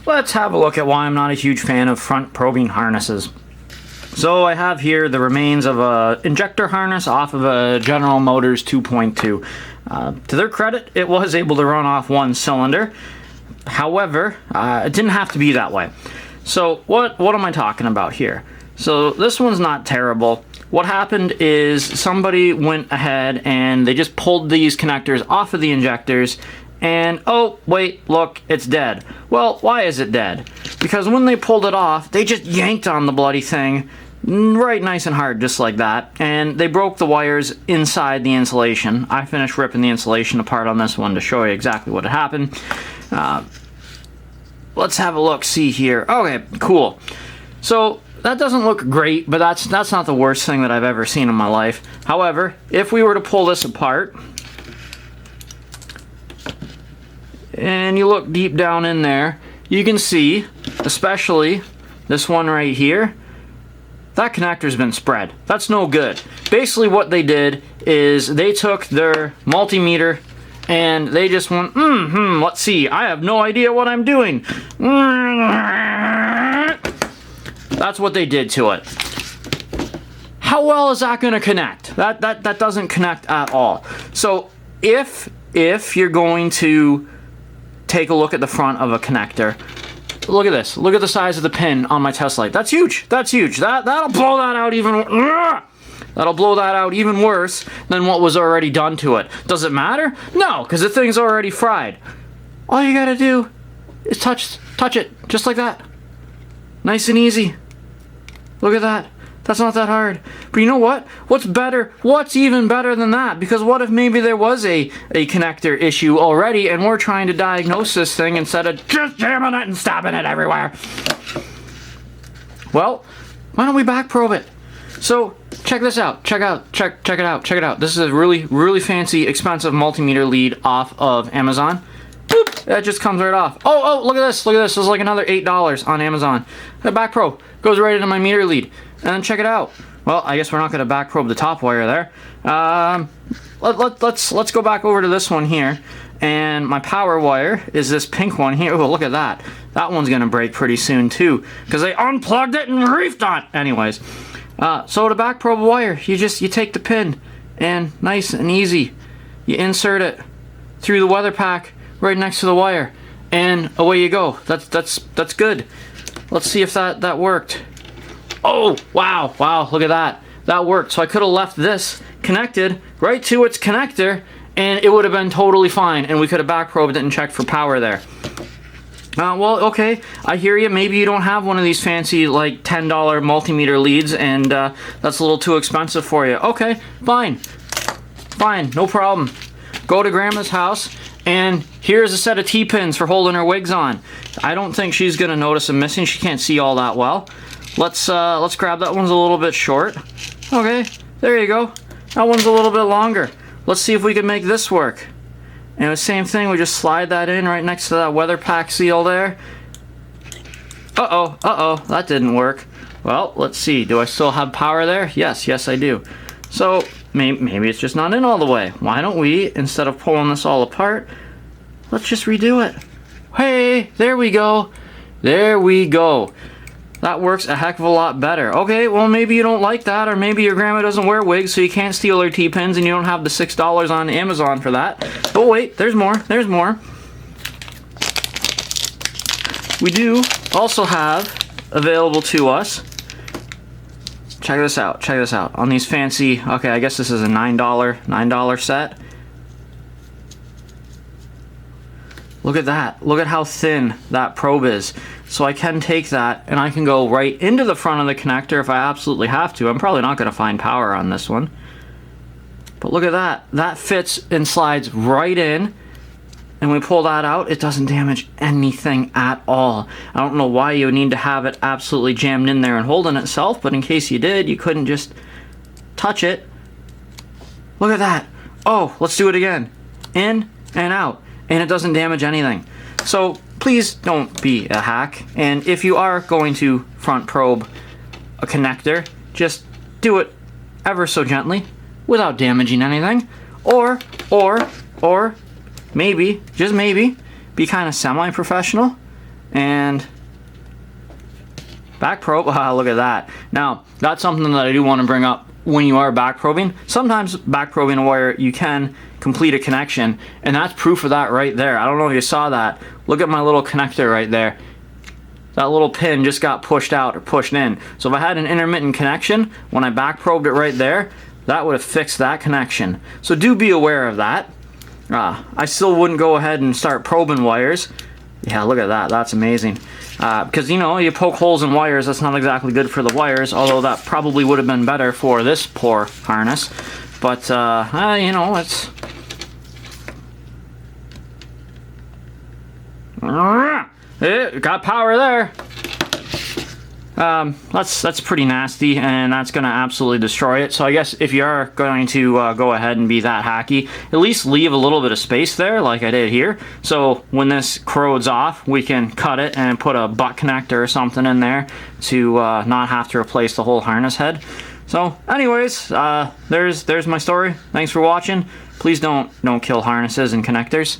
let's have a look at why I'm not a huge fan of front probing harnesses. So I have here the remains of a injector harness off of a General Motors 2.2. To their credit, it was able to run off one cylinder. However, it didn't have to be that way. So what am I talking about here? So this one's not terrible. What happened is somebody went ahead and they just pulled these connectors off of the injectors, and oh wait, look, it's dead. Well, why is it dead? Because when they pulled it off, they just yanked on the bloody thing right nice and hard, just like that, and they broke the wires inside the insulation. I finished ripping the insulation apart on this one to show you exactly what had happened. Let's have a look, see here. Okay, cool. So that doesn't look great, but that's not the worst thing that I've ever seen in my life. However, if we were to pull this apart and you look deep down in there, you can see, especially this one right here, that connector's been spread. That's no good. Basically what they did is they took their multimeter and they just went, let's see, I have no idea what I'm doing. That's what they did to it. How well is that going to connect? That doesn't connect at all. So if you're going to take a look at the front of a connector, look at this. Look at the size of the pin on my test light. That's huge. That's huge. That'll blow that out even. That'll blow that out even worse than what was already done to it. Does it matter? No, because the thing's already fried. All you gotta do is touch it, just like that. Nice and easy. Look at that. That's not that hard. But you know what? What's better? What's even better than that? Because what if maybe there was a connector issue already and we're trying to diagnose this thing instead of just jamming it and stabbing it everywhere? Well, why don't we back probe it? So check this out. Check it out. This is a really fancy, expensive multimeter lead off of Amazon. Boop, that just comes right off. Oh, look at this. This is like another $8 on Amazon. The back probe goes right into my meter lead. And then check it out. Well, I guess we're not going to back probe the top wire there. Let's go back over to this one here. And my power wire is this pink one here. Oh, look at that. That one's going to break pretty soon too, because they unplugged it and reefed on it. Anyways, so to back probe a wire, you take the pin and nice and easy, you insert it through the weather pack right next to the wire, and away you go. That's good. Let's see if that worked. Oh, wow, look at that. That worked. So I could have left this connected right to its connector and it would have been totally fine, and we could have back probed it and checked for power there. Well, okay, I hear you. Maybe you don't have one of these fancy, like, $10 multimeter leads, and that's a little too expensive for you. Okay, fine, no problem. Go to Grandma's house, and here's a set of T-pins for holding her wigs on. I don't think she's gonna notice them missing. She can't see all that well. Let's grab that one's a little bit short. Okay, there you go. That one's a little bit longer. Let's see if we can make this work. And the same thing, we just slide that in right next to that weather pack seal there. Uh-oh, that didn't work. Well, let's see, do I still have power there? Yes, I do. So, maybe it's just not in all the way. Why don't we, instead of pulling this all apart, let's just redo it. Hey, there we go. That works a heck of a lot better. Okay, well, maybe you don't like that, or maybe your grandma doesn't wear wigs, so you can't steal her T-pins, and you don't have the $6 on Amazon for that. But wait, there's more. We do also have available to us, check this out, on these fancy, okay, I guess this is a $9 set. Look at that. Look at how thin that probe is. So I can take that and I can go right into the front of the connector if I absolutely have to. I'm probably not going to find power on this one. But look at that. That fits and slides right in. And we pull that out, it doesn't damage anything at all. I don't know why you would need to have it absolutely jammed in there and holding itself, but in case you did, you couldn't just touch it. Look at that. Oh, let's do it again. In and out. And it doesn't damage anything. So please don't be a hack. And if you are going to front probe a connector, just do it ever so gently without damaging anything. Or maybe, just maybe, be kind of semi-professional and back probe. Look at that. Now, that's something that I do want to bring up when you are back probing. Sometimes back probing a wire, you can complete a connection, and that's proof of that right there. I don't know if you saw that. Look at my little connector right there. That little pin just got pushed out or pushed in. So if I had an intermittent connection, when I back probed it right there, that would have fixed that connection. So do be aware of that. I still wouldn't go ahead and start probing wires. Yeah, look at that. That's amazing. Because, you know, you poke holes in wires, that's not exactly good for the wires, although that probably would have been better for this poor harness. But, you know, it's... It got power there. That's pretty nasty, and that's going to absolutely destroy it. So I guess if you are going to go ahead and be that hacky, at least leave a little bit of space there like I did here. So when this corrodes off, we can cut it and put a butt connector or something in there to not have to replace the whole harness head. So anyways, there's my story. Thanks for watching. Please don't kill harnesses and connectors.